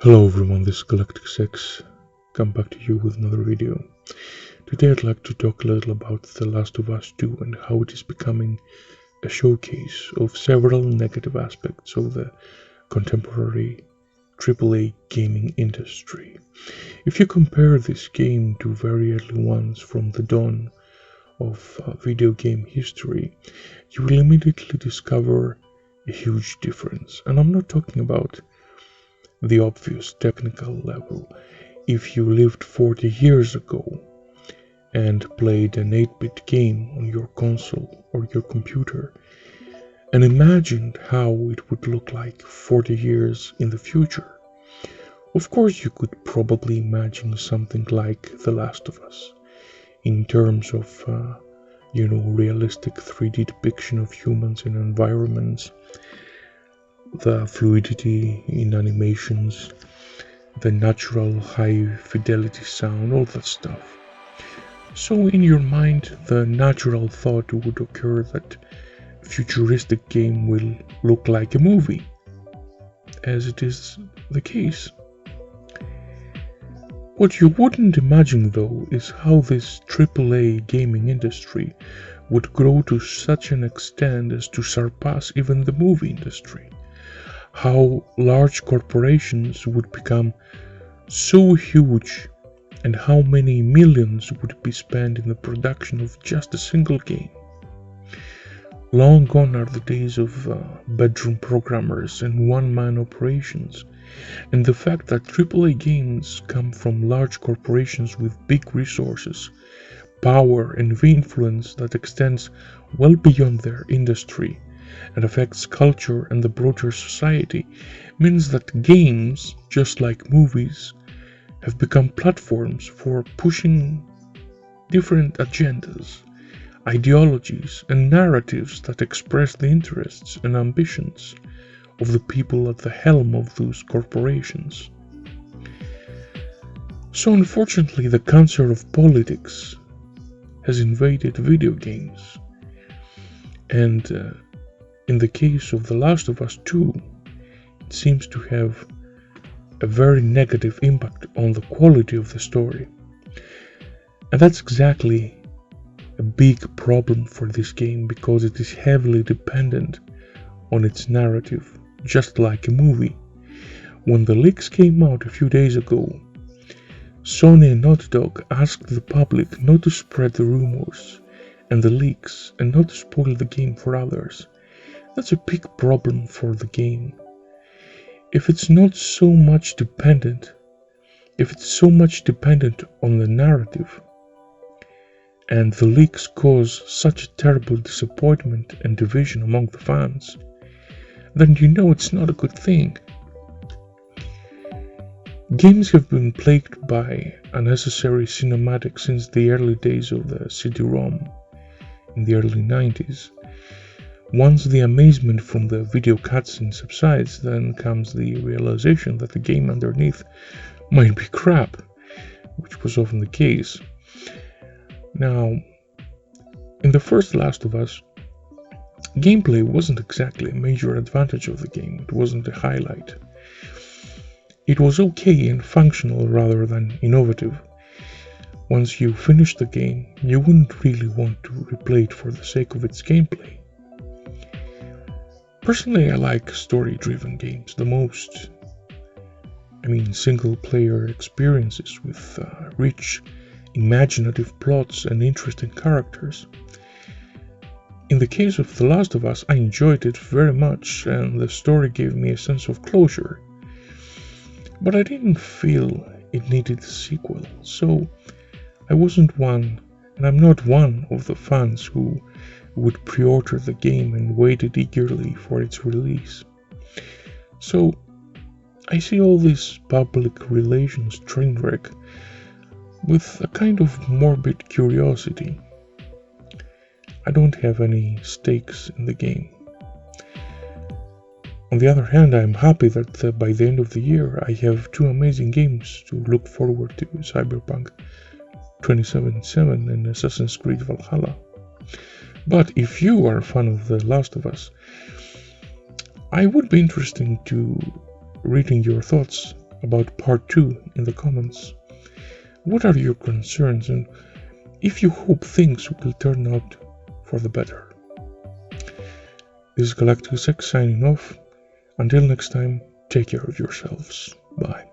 Hello everyone, this is Galactic 6. Come back to you with another video. Today I'd like to talk a little about The Last of Us 2 and how it is becoming a showcase of several negative aspects of the contemporary AAA gaming industry. If you compare this game to very early ones from the dawn of video game history, you will immediately discover a huge difference. And I'm not talking about the obvious technical level. If you lived 40 years ago and played an 8-bit game on your console or your computer and imagined how it would look like 40 years in the future, of course you could probably imagine something like The Last of Us in terms of realistic 3D depiction of humans and environments, the fluidity in animations, the natural high fidelity sound, all that stuff. So in your mind, the natural thought would occur that a futuristic game will look like a movie, as it is the case. What you wouldn't imagine though is how this AAA gaming industry would grow to such an extent as to surpass even the movie industry. How large corporations would become so huge and how many millions would be spent in the production of just a single game. Long gone are the days of bedroom programmers and one-man operations, and the fact that AAA games come from large corporations with big resources, power and influence that extends well beyond their industry and affects culture and the broader society means that games, just like movies, have become platforms for pushing different agendas, ideologies, and narratives that express the interests and ambitions of the people at the helm of those corporations. So unfortunately, the cancer of politics has invaded video games, and in the case of The Last of Us 2, it seems to have a very negative impact on the quality of the story. And that's exactly a big problem for this game because it is heavily dependent on its narrative, just like a movie. When the leaks came out a few days ago, Sony and Naughty Dog asked the public not to spread the rumors and the leaks and not to spoil the game for others. That's a big problem for the game. If it's so much dependent on the narrative, and the leaks cause such a terrible disappointment and division among the fans, then it's not a good thing. Games have been plagued by unnecessary cinematics since the early days of the CD-ROM in the early 90s. Once the amazement from the video cutscene subsides, then comes the realization that the game underneath might be crap, which was often the case. Now, in the first Last of Us, gameplay wasn't exactly a major advantage of the game, it wasn't a highlight. It was okay and functional rather than innovative. Once you finished the game, you wouldn't really want to replay it for the sake of its gameplay. Personally, I like story-driven games the most. Single-player experiences with rich, imaginative plots and interesting characters. In the case of The Last of Us, I enjoyed it very much and the story gave me a sense of closure. But I didn't feel it needed a sequel, so I wasn't one, and I'm not one of the fans who would pre-order the game and waited eagerly for its release. So I see all this public relations train wreck with a kind of morbid curiosity. I don't have any stakes in the game. On the other hand, I'm happy that by the end of the year I have two amazing games to look forward to, Cyberpunk 2077 and Assassin's Creed Valhalla. But if you are a fan of The Last of Us, I would be interested to reading your thoughts about part 2 in the comments. What are your concerns, and if you hope things will turn out for the better? This is Galacticus X signing off. Until next time, take care of yourselves. Bye.